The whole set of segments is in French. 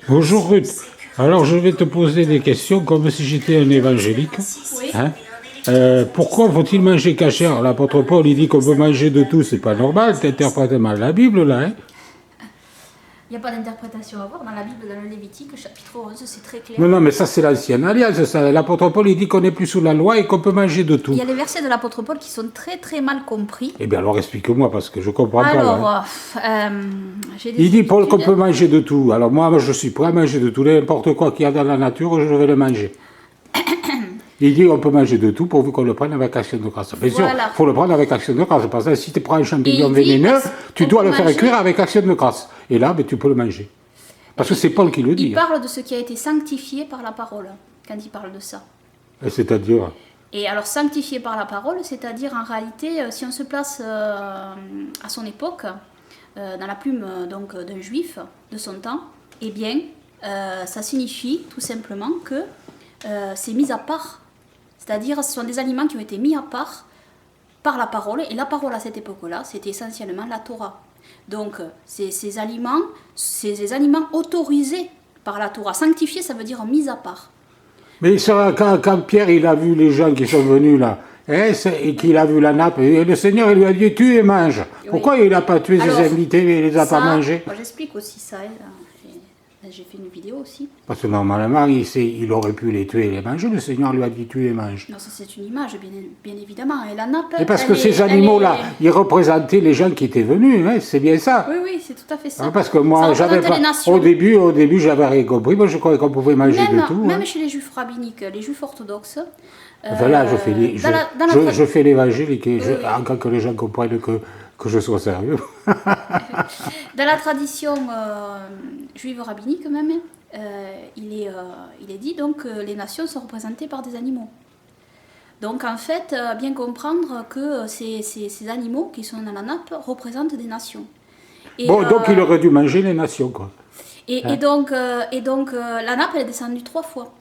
Bonjour Ruth. Alors je vais te poser des questions comme si j'étais un évangélique. Oui. Hein. Pourquoi faut-il manger cachère? L'apôtre Paul il dit qu'on peut manger de tout, c'est pas normal, tu interprètes mal la Bible là. Hein. Il n'y a pas d'interprétation à avoir. Dans la Bible, dans le Lévitique, chapitre 11, c'est très clair. Non, mais ça c'est l'ancienne alliance. L'apôtre Paul il dit qu'on n'est plus sous la loi et qu'on peut manger de tout. Il y a les versets de l'apôtre Paul qui sont très très mal compris. Eh bien alors explique-moi parce que je comprends pas. Alors, Là, hein. j'ai des Il dit Paul qu'on études. peut manger de tout. Alors moi je suis prêt à manger de tout. N'importe quoi qu'il y a dans la nature, je vais le manger. Il dit on peut manger de tout pourvu qu'on le prenne avec action de grâce. Bien sûr, Voilà. il faut le prendre avec action de grâce. Parce que si tu prends un champignon Et il dit, vénéneux, tu on dois peut le faire manger. cuire avec action de grâce. Et là, ben, tu peux le manger. Parce que c'est Paul qui le dit. Il parle de ce qui a été sanctifié par la parole, quand il parle de ça. C'est-à-dire, Et alors, sanctifié par la parole, c'est-à-dire en réalité, si on se place à son époque, dans la plume donc d'un juif de son temps, eh bien, ça signifie tout simplement que c'est mis à part. C'est-à-dire, ce sont des aliments qui ont été mis à part par la parole. Et la parole à cette époque-là, c'était essentiellement la Torah. Donc, c'est ces aliments autorisés par la Torah. Sanctifiés, ça veut dire mis à part. mais ça, quand Pierre il a vu les gens qui sont venus là, hein, et qu'il a vu la nappe, et le Seigneur il lui a dit tue et mange. Oui. Pourquoi il n'a pas tué Alors, ses invités et il les a ça, pas mangés? moi, j'explique aussi ça. J'ai fait une vidéo aussi. Parce que normalement, il aurait pu les tuer et les manger. Le Seigneur lui a dit tue et mange. Non, ça c'est une image, bien évidemment. Et la nappe. Et parce elle que est- ces elle animaux-là, est- ils représentaient les gens qui étaient venus, hein, c'est bien ça. Oui, oui, c'est tout à fait ça. Hein, parce que moi, Ça j'avais représente pas. les nations. Au début, j'avais rien compris. Moi, je croyais qu'on pouvait manger de tout. Même hein. chez les juifs rabbiniques, les juifs orthodoxes. Voilà, je fais dans la fais l'évangélique et Oui, oui. encore que les gens comprennent que je sois sérieux. Dans la tradition juive rabbinique même, il est dit donc que les nations sont représentées par des animaux. Donc en fait, bien comprendre que ces animaux qui sont dans la nappe représentent des nations. Et, Bon, donc il aurait dû manger les nations, quoi. et donc la nappe elle est descendue 3 fois.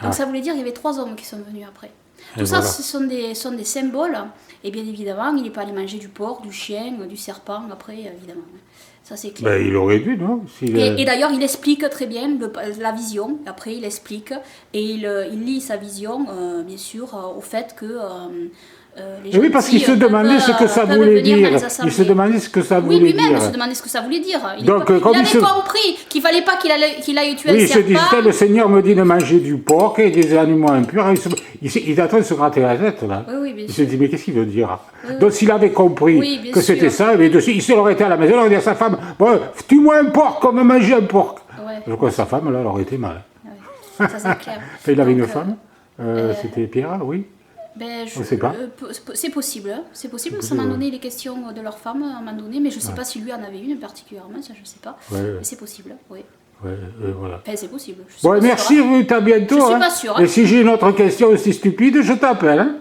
Donc ça voulait dire qu'il y avait 3 hommes qui sont venus après. Et Tout ça, voilà. ce sont des symboles. Et bien évidemment, il n'est pas allé manger du porc, du chien, du serpent après, évidemment. Ça c'est clair. Ben, il aurait dû, non? Et d'ailleurs, il explique très bien la vision. Après, il explique et il lie sa vision, bien sûr, au fait que les Et oui, parce qu'il se demandait ce que ça voulait dire. Il se demandait ce que ça Oui, voulait lui-même dire. se demandait ce que ça voulait dire. Donc, il comme avait il se- compris qu'il fallait pas qu'il aille tuer Oui, un il se disait, serpent. le Seigneur me dit de manger du porc et des animaux impurs. Il est en train de se gratter la tête, là. Oui, oui, bien Il se sûr. dit, mais qu'est-ce qu'il veut dire? Oui, Donc, s'il avait compris Oui, bien que c'était sûr. ça, il serait été à la maison, il aurait dit à sa femme, bon, tue-moi un porc comme manger un porc. Ouais. Je crois que sa femme, là, elle aurait été mal. Ouais. Ça c'est clair. Et il avait Donc, une femme, c'était Pierre, oui. Ben, On sait pas. C'est possible, hein. C'est possible. Ça m'a donné les questions de leur femme à un moment donné, mais je ne sais pas si lui en avait une particulièrement, ça je ne sais pas. Ouais, ouais. Mais c'est possible, oui. Ouais, voilà. Enfin, c'est possible. Je suis Bon, pas merci sûre, hein. Ruth, à bientôt. Je suis hein. pas sûre, hein. Et si j'ai une autre question aussi stupide, je t'appelle. Hein.